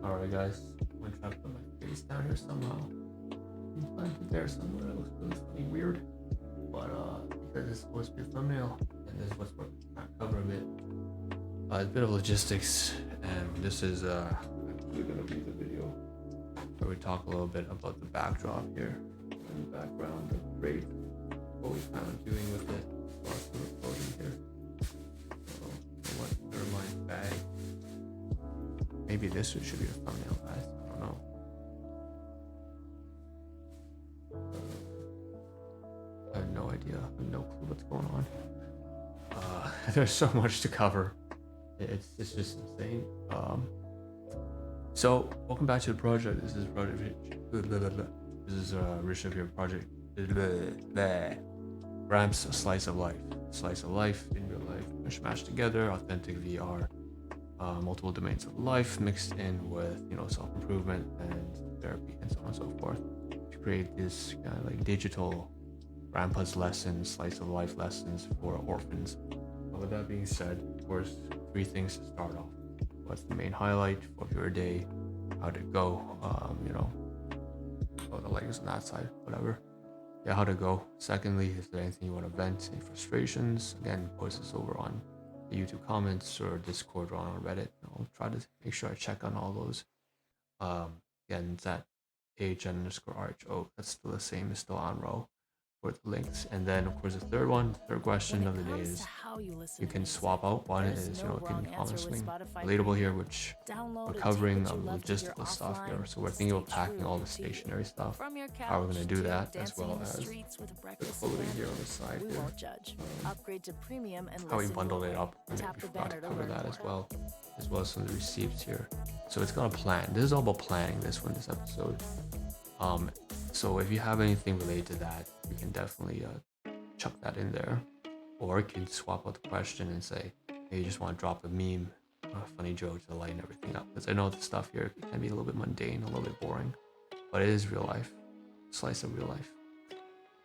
Alright guys, I'm gonna try to put my face down here somehow. I think there somewhere. It looks really funny weird. But because it's supposed to be a thumbnail and this is what's going to cover a bit. It's a bit of logistics, and this is actually gonna be the video where we talk a little bit about the backdrop here and the background, the grade, what we plan on doing with it. Lots of recording here. So what never bag. Maybe this should be a thumbnail, guys. I don't know. I have no idea. I have no clue what's going on. There's so much to cover. It's just insane. So welcome back to the project. This is project. This is Rich of your project. Ramps a slice of life. Slice of life in real life, mishmashed together. Authentic VR. Multiple domains of life mixed in with self-improvement and therapy and so on and so forth to create this kind of like digital grandpa's lessons, slice of life lessons for orphans. With that being said, of course, 3 things to start off. What's the main highlight of your day? How'd it go? The legs on that side, whatever. Yeah, how'd it go? Secondly, is there anything you want to vent? Any frustrations? Again, post this over on the YouTube comments or Discord or on Reddit. I'll try to make sure I check on all those. Again, it's at AH_RHO. That's still the same. It's still on row for the links. And then, of course, the third question of the day is you can swap out. One is, you can comment swing. Relatable here, which we're covering logistical stuff here. So we're thinking about packing all the stationary stuff. How we're going to do that, as well as the clothing here on the side here. How we bundle it up. We forgot to cover that as well as some of the receipts here. So it's got a plan. This is all about planning this episode. So if you have anything related to that, you can definitely chuck that in there. Or you can swap out the question and say, hey, you just want to drop a meme, a funny joke to lighten everything up. Because I know the stuff here can be a little bit mundane, a little bit boring, but it is real life, slice of real life.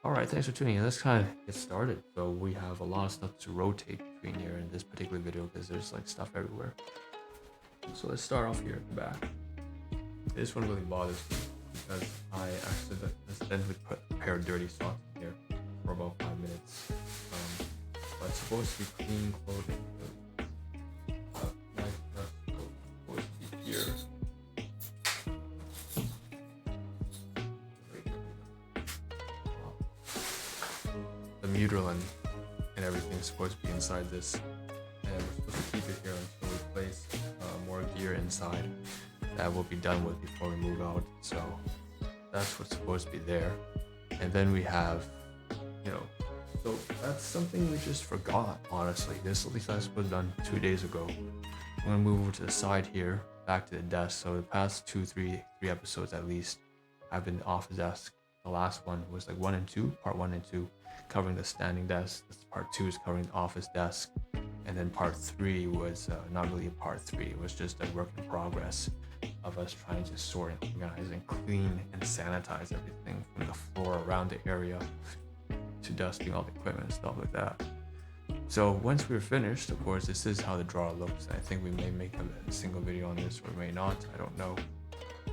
All right, thanks for tuning in. Let's kind of get started. So we have a lot of stuff to rotate between here in this particular video because there's like stuff everywhere. So let's start off here at the back. This one really bothers me because I accidentally put a pair of dirty socks in here for about 5 minutes. But it's supposed to be clean clothing. Like that's supposed to be here. The Muterlin and everything is supposed to be inside this, and we're supposed to keep it here until we place more gear inside. That will be done with before we move out. So that's what's supposed to be there. And then we have, so that's something we just forgot, honestly. This at least I was supposed to have done 2 days ago. I'm gonna move over to the side here, back to the desk. So the past three episodes at least, I've been off the desk. The last one was like part 1 and 2, covering the standing desk. Part 2 is covering the office desk. And then part 3 was not really a part 3. It was just a work in progress of us trying to sort and organize and clean and sanitize everything from the floor around the area to dusting all the equipment and stuff like that. So once we're finished, of course, this is how the drawer looks. I think we may make a single video on this or may not. I don't know.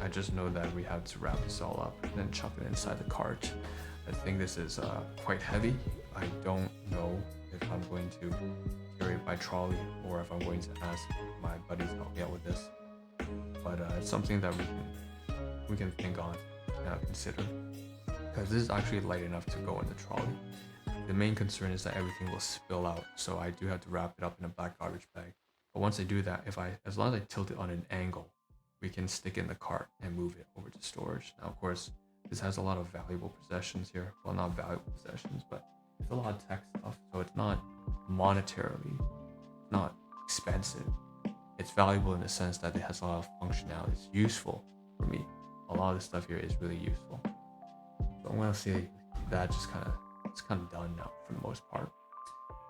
I just know that we have to wrap this all up and then chuck it inside the cart. I think this is quite heavy. I don't know if I'm going to carry it by trolley or if I'm going to ask my buddies to help me out with this. But it's something that we can think on and consider, because this is actually light enough to go in the trolley. The main concern is that everything will spill out, so I do have to wrap it up in a black garbage bag. But once I do that, as long as I tilt it on an angle, we can stick it in the cart and move it over to storage. Now, of course, this has a lot of valuable possessions here. Well, not valuable possessions, but it's a lot of tech stuff, so it's not monetarily, not expensive. It's valuable in the sense that it has a lot of functionality. It's useful for me. A lot of this stuff here is really useful. So I'm gonna say that it's kind of done now for the most part.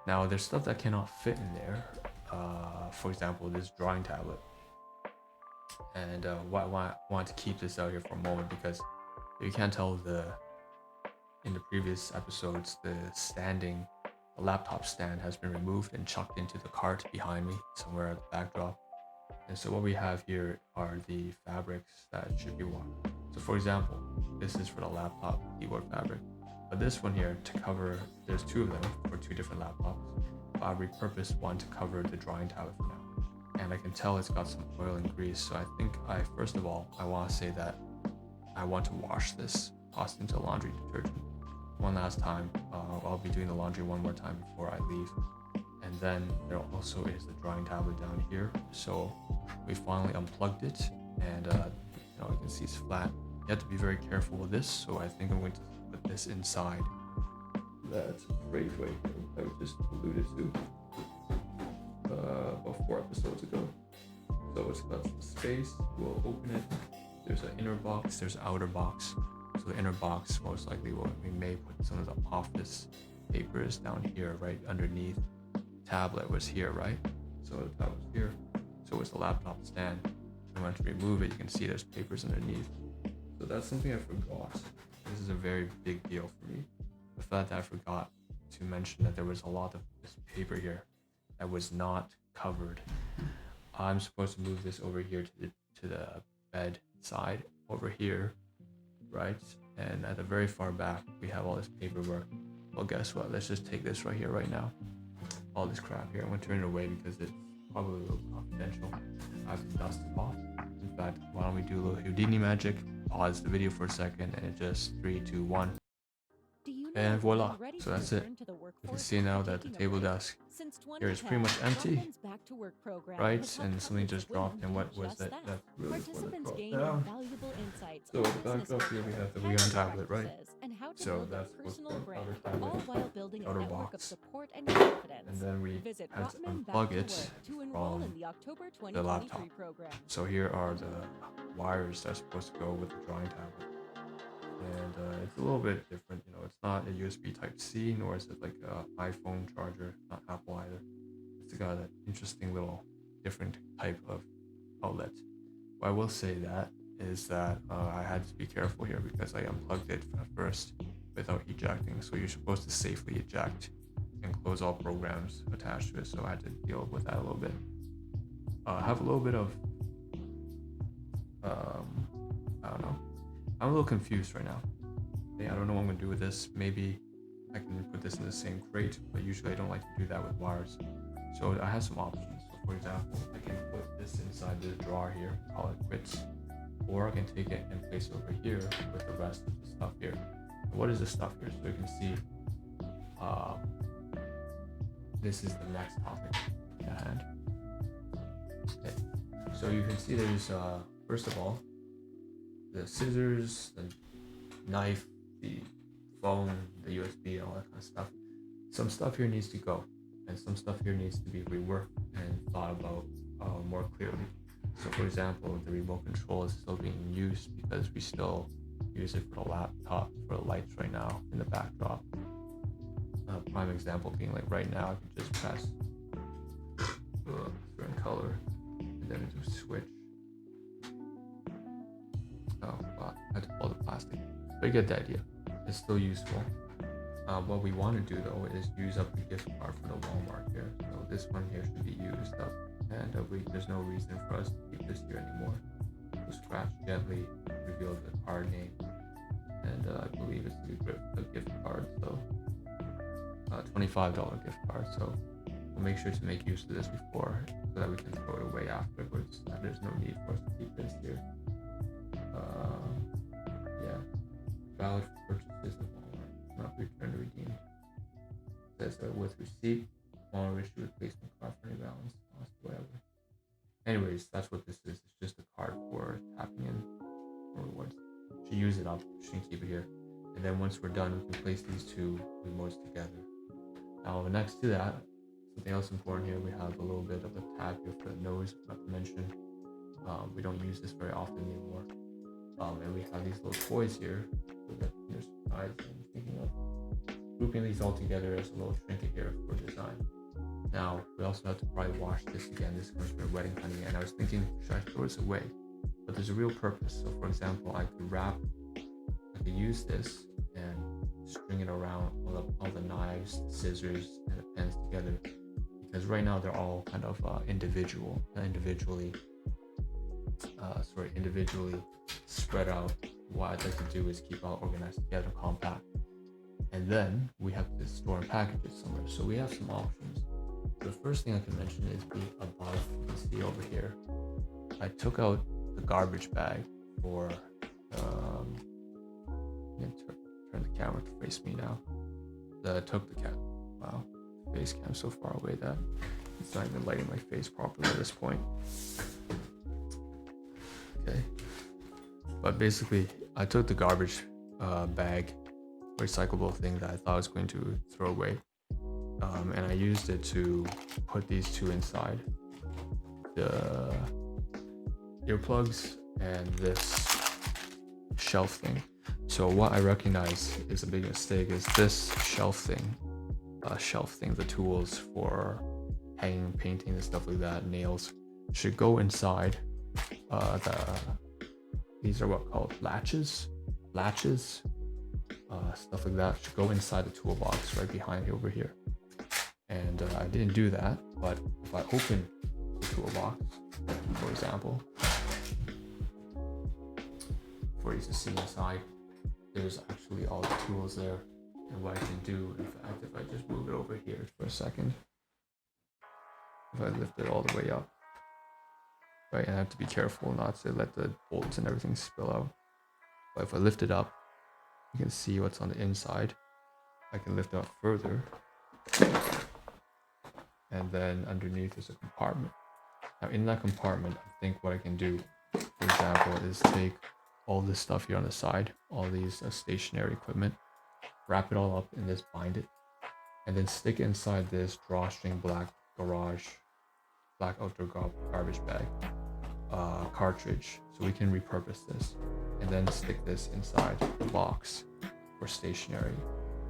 Now there's stuff that cannot fit in there. For example, this drawing tablet. And why I want to keep this out here for a moment, because if you can't tell, in the previous episodes, the laptop stand has been removed and chucked into the cart behind me somewhere at the backdrop. And so what we have here are the fabrics that should be washed. So for example, this is for the laptop keyboard fabric, but this one here to cover, there's two of them for two different laptops. But I repurposed one to cover the drying tablet for now. And I can tell it's got some oil and grease. So I think first of all, I want to say that I want to wash this, toss it into laundry detergent one last time. I'll be doing the laundry one more time before I leave. And then there also is the drying tablet down here. So we finally unplugged it, and you can see it's flat. You have to be very careful with this. So I think I'm going to put this inside that phrase right here that we just alluded to about 4 episodes ago. So it's got some space. We'll open it. There's an inner box. There's an outer box. So the inner box most likely we may put some of the office papers down here, right underneath. Tablet was here, right? So the tablet was here. So was the laptop stand. I want to remove it. You can see there's papers underneath. So that's something I forgot. This is a very big deal for me. The fact that I forgot to mention that there was a lot of this paper here that was not covered. I'm supposed to move this over here to the bed side over here, right? And at the very far back, we have all this paperwork. Well, guess what? Let's just take this right here, right now. All this crap here. I'm gonna turn it away because it's probably a little confidential. I have to dust it off. In fact, why don't we do a little Houdini magic? Pause the video for a second, and it just 3, 2, 1. And voila, so that's it. You can see now that the table desk here is pretty much empty, right? And something just dropped, and what was that? That's really what it dropped down. So the back up here we have the Leon tablet, right? So that's what's called outer tablet, outer box. And then we had to unplug it from the laptop. So here are the wires that's supposed to go with the drawing tablet. And it's a little bit different, it's not a USB Type-C, nor is it like an iPhone charger, not Apple either. It's got an interesting little different type of outlet. What I will say that is that I had to be careful here because I unplugged it at first without ejecting. So you're supposed to safely eject and close all programs attached to it. So I had to deal with that a little bit. I have a little bit of, I don't know. I'm a little confused right now. I don't know what I'm gonna do with this. Maybe I can put this in the same crate, but usually I don't like to do that with wires. So I have some options. So for example, I can put this inside this drawer here, call it quits, or I can take it and place it over here with the rest of the stuff here. And what is the stuff here? So you can see, this is the next topic at hand. Okay. So you can see there's, first of all, the scissors, the knife, the phone, the USB, all that kind of stuff. Some stuff here needs to go, and some stuff here needs to be reworked and thought about more clearly. So for example, the remote control is still being used because we still use it for the laptop, for the lights right now in the backdrop. Prime example being like right now, I can just press certain color and then it will switch. Oh, wow. I had to pull the plastic. But you get the idea. It's still useful. What we want to do though is use up the gift card for the Walmart here. So this one here should be used up, and there's no reason for us to keep this here anymore. So scratch gently, reveal the card name, and I believe it's a gift card. So $25 gift card. So we'll make sure to make use of this before, so that we can throw it away afterwards. There's no need for us to keep this here. Yeah, valid for purchases of Walmart, not returned or redeemed. It says with receipt, Walmart issue replacement card for any balance, cost, whatever. Anyways, that's what this is. It's just a card for tapping in for rewards. Should use it up, shouldn't keep it here. And then once we're done, we can place these two remotes together. Now next to that, something else important here, we have a little bit of a tab here for the nose, not to mention. We don't use this very often anymore. And we have these little toys here so that there's sides. I'm thinking of grouping these all together as a little trinket here for design. Now we also have to probably wash this again. This comes from wedding honey, and I was thinking, should I throw this away? But there's a real purpose. So for example, I could use this and string it around all the knives, the scissors, and the pens together. Because right now they're all kind of individually sort of individually spread out. What I'd like to do is keep all organized together, compact. And then we have to store and package it somewhere. So we have some options. The first thing I can mention is above. You can see over here, I took out the garbage bag for. Turn the camera to face me now. I took the cat. Wow, the face cam so far away that it's not even lighting my face properly at this point. Okay, but basically, I took the garbage bag, recyclable thing that I thought I was going to throw away, and I used it to put these two inside, the earplugs and this shelf thing. So what I recognize is a big mistake is this shelf thing, the tools for hanging, painting and stuff like that, nails, should go inside these are what called latches, stuff like that should go inside the toolbox right behind you over here. And I didn't do that, but if I open the toolbox, for example, for you to see inside, there's actually all the tools there. And what I can do, in fact, if I just move it over here for a second, if I lift it all the way up, right, and I have to be careful not to let the bolts and everything spill out. But if I lift it up, you can see what's on the inside. I can lift it up further, and then underneath is a compartment. Now in that compartment, I think what I can do, for example, is take all this stuff here on the side, all these stationary equipment, wrap it all up and just bind it, and then stick it inside this drawstring black outdoor garbage bag cartridge, so we can repurpose this, and then stick this inside the box for stationary.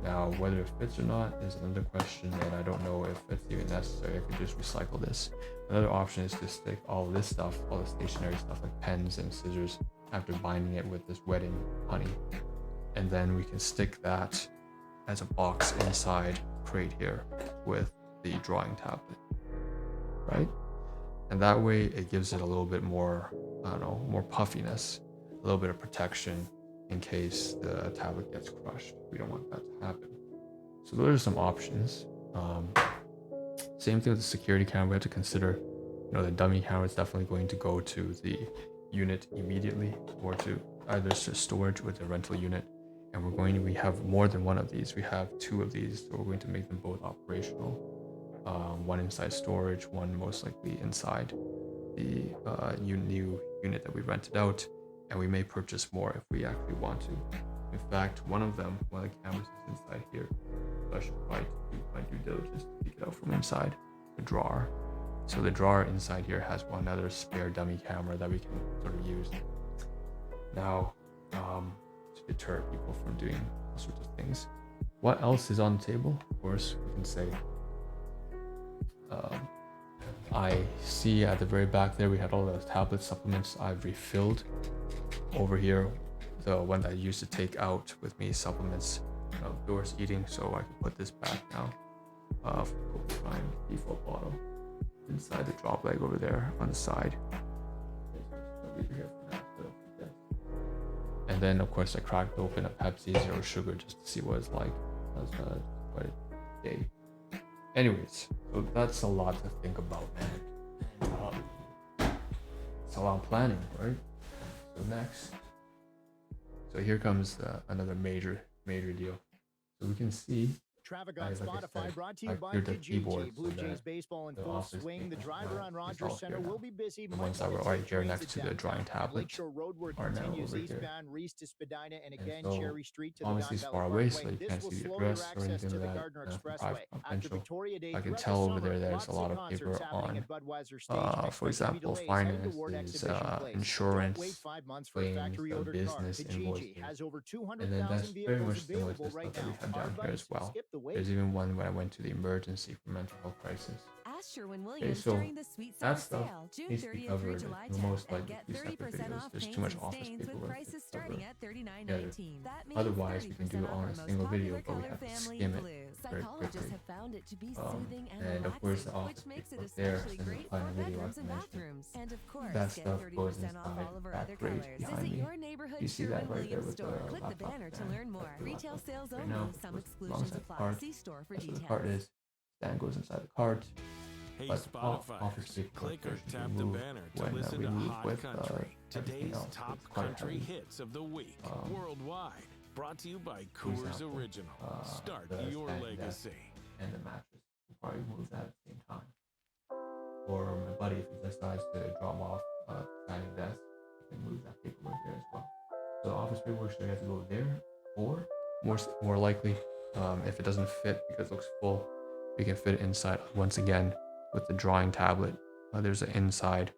Now whether it fits or not is another question, and I don't know if it's even necessary. I could just recycle this. Another option is to stick all this stuff, all the stationary stuff like pens and scissors, after binding it with this wedding honey, and then we can stick that as a box inside crate here with the drawing tablet, right? And that way it gives it a little bit more, I don't know, more puffiness, a little bit of protection in case the tablet gets crushed. We don't want that to happen. So those are some options. Same thing with the security camera. We have to consider, the dummy camera is definitely going to go to the unit immediately, or to either storage with the rental unit. And we have more than one of these. We have two of these, so we're going to make them both operational. One inside storage, one most likely inside the new unit that we rented out, and we may purchase more if we actually want to. In fact, one of the cameras is inside here, so I should probably do my due diligence to take it out from inside the drawer. So the drawer inside here has one other spare dummy camera that we can sort of use. Now, to deter people from doing all sorts of things. What else is on the table? Of course, we can say, I see at the very back there, we had all those tablet supplements I've refilled. Over here, the one that I used to take out with me, supplements, outdoors eating, so I can put this back now. Copium default bottle inside the drop leg over there on the side. And then of course I cracked open a Pepsi Zero Sugar just to see what it's like. That's quite a day. Anyways, so that's a lot to think about, man. It's a lot of planning, right? So next, so here comes another major deal. So we can see, Traffic on Spotify brought to you by keyboard, Blue Jays baseball in full swing. The driver on Rogers Center will be busy. The ones that were right here next to the drawing tablet Lakeshore Roadwork are now continues over here. eastbound Reese to Spadina and again so Cherry Street to the obviously Don it's far Valley away, Parkway. so you This can't will see the slow address your or access anything to like the that. Gardner Expressway. Private, After confidential. Victoria Day I can throughout tell the over summer, there's lots a lot of concerts paper happening on, at Budweiser Stage. for example, Heading finances, toward Exhibition Place. insurance, Don't wait 5 months for a claims, factory ordered car. business Kijiji invoices. has over And then that's 200,000 very vehicles much similar to available the right stuff that we now. have Our down here buddies as well. skip the wait. There's even one when I went to the emergency for mental health crisis. Ask Sherwin-Williams Okay, so during the Sweet that Summer stuff Sale, June needs to be 30th covered through in July the 10th, most and likely get 2 separate 30% videos. off There's too paints much and office stains with paperwork prices to starting cover at together. $39.19. That means Otherwise, we can do 30% it off on our a most single video, popular but we color have to family, skim it blue. very Psychologists quickly. have found it to be soothing and And of course, the relaxing, office which makes it paperwork there, especially since I'm great planning for a video, bedrooms like I and mentioned, bathrooms. And of course, that get stuff goes 30% off inside all of our that other grate colors. behind Visit me. your neighborhood You see that right there Sherwin-Williams with the store. Click the laptop banner to stand, learn more. the Retail laptop. sales Right only. now, Some goes exclusions alongside the apply. cart. See store for That's what the details. cart is. Stand goes inside the cart. Hey But Spotify, office paperwork click or there should tap be the moved banner to when listen we to move Hot with Country, everything today's else. top It's quite country heavy. hits of the week, Um, worldwide. Brought to you by for Coors example, Original. Start the your standing desk legacy. and the mattress. We'll probably move that at the same time. Or my buddy, if he decides to drop off the standing desk, he can move that paperwork there as well. So the office paperwork should have to go there, or more likely, if it doesn't fit because it looks full, we can fit it inside once again with the drawing tablet. There's an inside.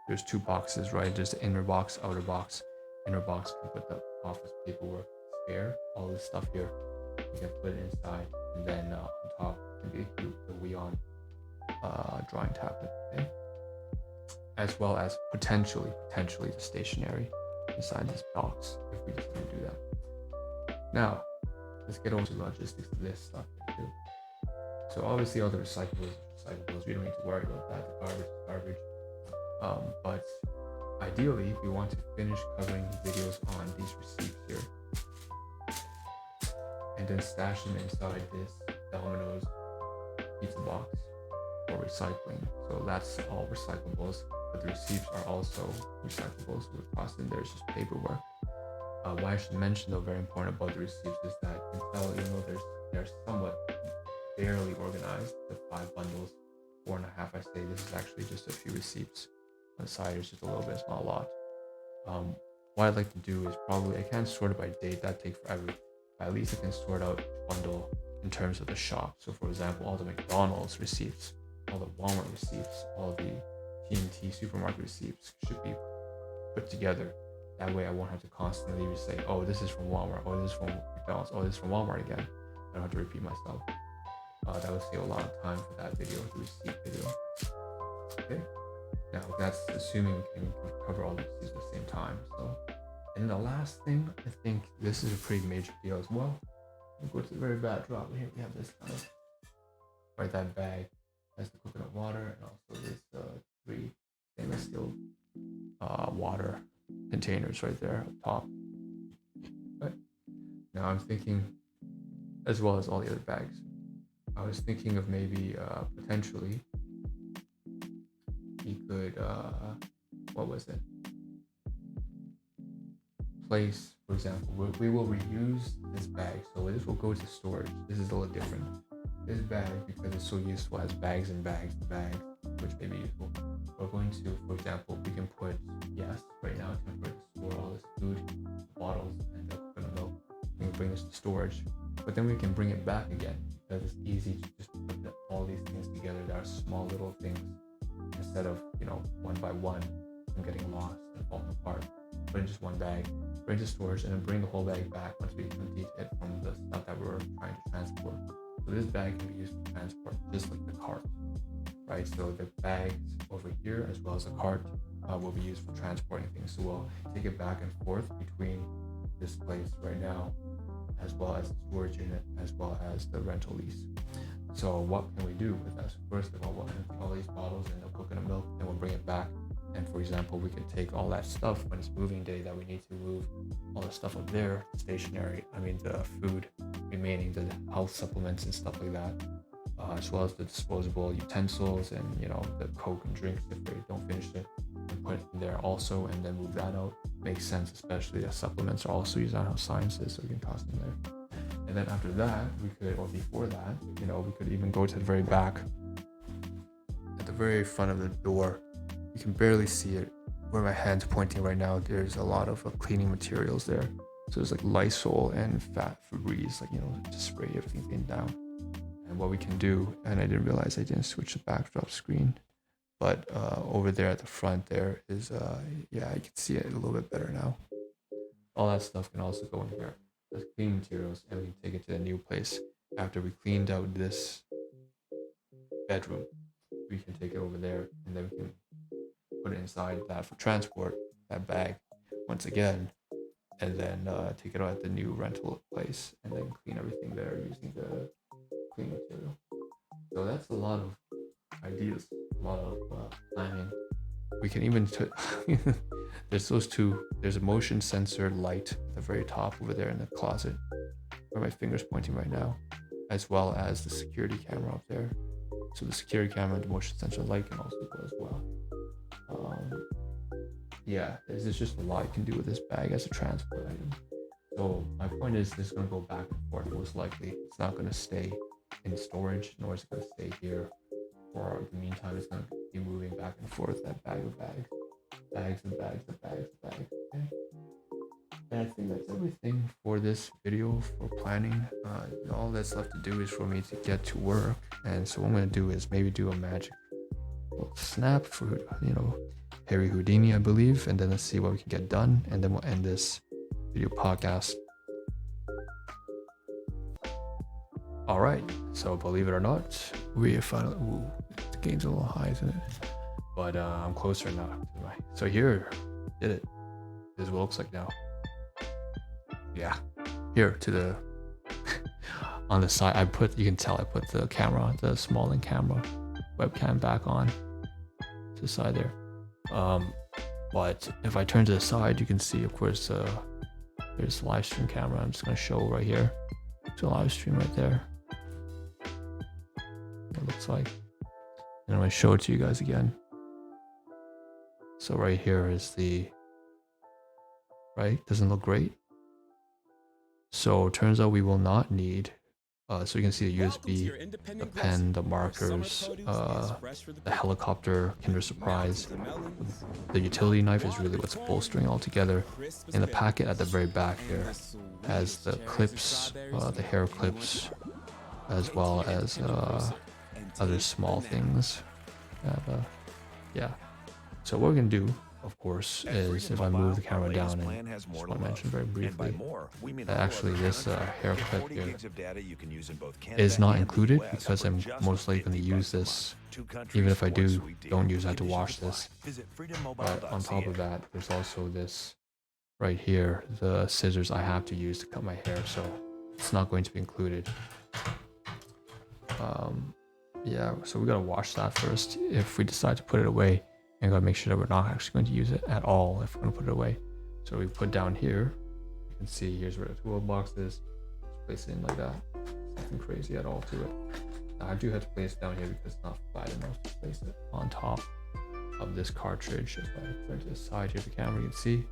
There's 2 boxes, right? There's the inner box, outer box. Inner box can put the office paperwork, spare, all this stuff here. You can put it inside, and then on top can be the Weon drawing tablet, okay? As well as potentially the stationery inside this box if we just want to do that. Now, let's get on to the logistics of this stuff here too. So obviously all the recyclables, we don't need to worry about that. The garbage is garbage. But ideally, we want to finish covering videos on these receipts here, and then stash them inside this Domino's pizza box for recycling. So that's all recyclables, but the receipts are also recyclables. So the cost in there is just paperwork. What I should mention, though, very important about the receipts is that you can tell, even though they're somewhat barely organized, the 5 bundles, 4.5, I say, this is actually just a few receipts. On the side is just a little bit, it's not a lot. What I'd like to do is probably, I can't sort it by date, that takes forever. But at least I can sort out each bundle in terms of the shop. So for example, all the McDonald's receipts, all the Walmart receipts, all the T&T supermarket receipts should be put together. That way I won't have to constantly say, oh, this is from Walmart, oh, this is from McDonald's, oh, this is from Walmart again. I don't have to repeat myself. That would save a lot of time for that video, the receipt video. Okay. Now that's assuming we can cover all the receipts at the same time. So, and then the last thing, I think this is a pretty major deal as well. We'll go to the very bad drop. Here we have this kind of, right, that bag has the coconut water and also this 3 stainless steel water containers right there up top. Right. Now I'm thinking, as well as all the other bags, I was thinking of maybe potentially we could what was it? Place, for example, we will reuse this bag, so this will go to storage. This is a little different. This bag, because it's so useful, has bags and bags, which may be useful. We're going to, for example, we can put, yes, right now it's going to store all this food, bottles, and the coconut milk. We can bring this to storage, but then we can bring it back again because it's easy to just put all these things together that are small little things instead of, one by one and getting lost and falling apart. Put in just one bag, bring it to storage, and then bring the whole bag back once we emptied it from the stuff that we're trying to transport. So this bag can be used for transport, just like the cart, right? So the bags over here, as well as the cart, will be used for transporting things. So we'll take it back and forth between this place right now, as well as the storage unit, as well as the rental lease. So what can we do with that? So first of all, we'll empty all these bottles and the coconut milk, and we'll bring it back. And for example, we could take all that stuff when it's moving day that we need to move all the stuff up there, the food remaining, the health supplements and stuff like that, as well as the disposable utensils and, the Coke and drinks if we don't finish it, and put it in there also, and then move that out. Makes sense, especially the supplements are also used on health sciences, so we can toss them there. And then after that, before that, we could even go to the very back, at the very front of the door. You can barely see it where my hand's pointing right now. There's a lot of cleaning materials there. So there's like Lysol and fat Febreze, to spray everything down. And what we can do, and I didn't realize I didn't switch the backdrop screen, but over there at the front there is, you can see it a little bit better now. All that stuff can also go in here. There's cleaning materials, and we can take it to the new place after we cleaned out this bedroom. we can take it over there, and then we can put it inside that for transport, that bag, once again, and then take it out at the new rental place, and then clean everything there using the clean material. So that's a lot of ideas, a lot of planning. We can even there's those two. There's a motion sensor light at the very top over there in the closet, where my finger's pointing right now, as well as the security camera up there. So the security camera and the motion sensor light can also go as well. Yeah, there's just a lot you can do with this bag as a transport item. So my point is, this is going to go back and forth most likely. It's not going to stay in storage, nor is it going to stay here. For the meantime, it's going to be moving back and forth, that bag of bags. Bags and bags and bags and bags. Okay? And I think that's everything for this video for planning. All that's left to do is for me to get to work. And so what I'm going to do is maybe do a magic snap for, Harry Houdini, I believe. And then let's see what we can get done. And then we'll end this video podcast. All right. So believe it or not, we finally, the game's a little high, isn't it? But I'm closer now. So here, did it. This is what it looks like now. Yeah, here to the on the side. You can tell I put the camera, the Smalling camera webcam back on to the side there. But if I turn to the side, you can see, of course, there's the live stream camera. I'm just gonna show right here. So live stream right there. It looks like, and I'm gonna show it to you guys again. So right here is the right. Doesn't look great. So it turns out we will not need, so you can see the USB, the pen, the markers, the helicopter, Kinder Surprise. The utility knife is really what's bolstering all together. And the packet at the very back here has the clips, the hair clips, as well as other small things. Yeah. So what we're gonna do, of course, is if I move the camera down, and just want to mention very briefly that actually this hair clip here is not included, because I'm most likely going to use this. Even if I don't use it, I have to wash this. But on top of that, there's also this right here, the scissors I have to use to cut my hair, so it's not going to be included. Yeah, so we gotta wash that first if we decide to put it away. And gotta make sure that we're not actually going to use it at all if we're going to put it away. So we put down here, you can see here's where the toolbox is. Just place it in like that. Nothing crazy at all to it. Now I do have to place it down here because it's not flat enough to place it on top of this cartridge. If I turn to the side, here's the camera, you can see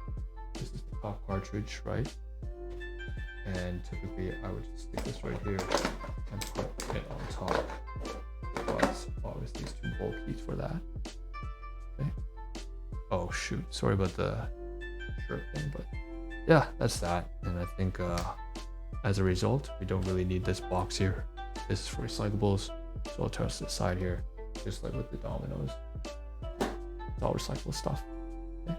this is the top cartridge, right? And typically I would just stick this right here and put it on top. But obviously it's too bulky for that. Okay. Oh shoot, sorry about the shirt thing, but yeah, that's that. And I think as a result, we don't really need this box here. This is for recyclables, so I'll turn to the side here, just like with the dominoes. It's all recyclable stuff. Okay.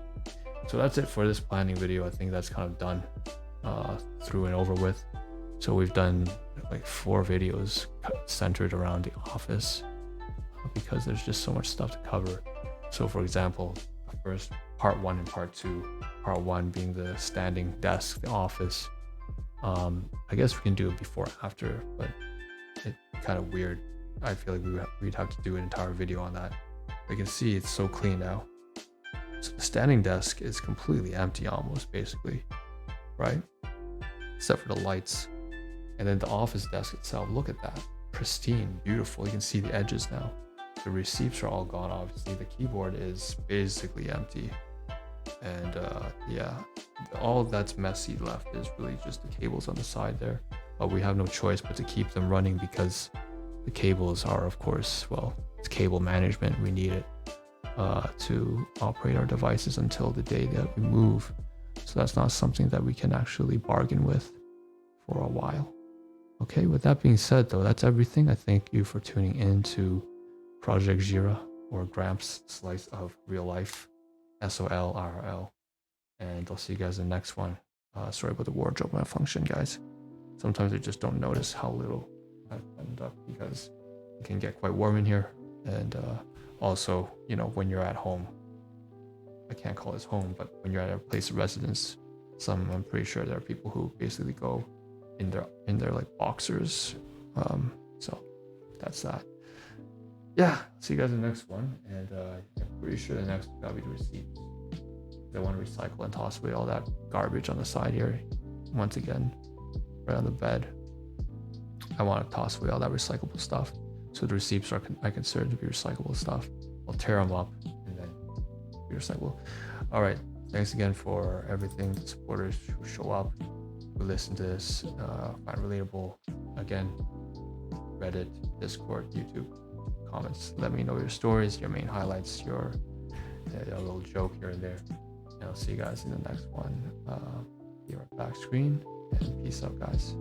So that's it for this planning video. I think that's kind of done through and over with. So we've done like 4 videos centered around the office because there's just so much stuff to cover. So for example, first part 1 and part 2. Part 1 being the standing desk, the office. I guess we can do it before after, but it's kind of weird. I feel like we'd have to do an entire video on that. You can see it's so clean now. So the standing desk is completely empty almost, basically, right? Except for the lights. And then the office desk itself, look at that. Pristine, beautiful. You can see the edges now. The receipts are all gone, obviously. The keyboard is basically empty. And yeah, all that's messy left is really just the cables on the side there. But we have no choice but to keep them running because the cables are, of course, well, it's cable management. We need it to operate our devices until the day that we move. So that's not something that we can actually bargain with for a while. Okay, with that being said, though, that's everything. I thank you for tuning in to Project Jira, or Gramps' Slice of Real Life, SOLRL. And I'll see you guys in the next one. Sorry about the wardrobe malfunction, guys. Sometimes I just don't notice how little I've buttoned up because it can get quite warm in here. And also, you know, when you're at home, I can't call this home, but when you're at a place of residence, I'm pretty sure there are people who basically go in their like boxers. So that's that. Yeah, see you guys in the next one, and I'm pretty sure the next one gotta be the receipts. I want to recycle and toss away all that garbage on the side here. Once again, right on the bed. I want to toss away all that recyclable stuff. So the receipts are I consider to be recyclable stuff. I'll tear them up and then be recyclable. All right, thanks again for everything. The supporters who show up, who listen to this, find relatable. Again, Reddit, Discord, YouTube, comments. Let me know your stories, your main highlights, your a little joke here and there. And I'll see you guys in the next one. Be right back screen, and peace out, guys.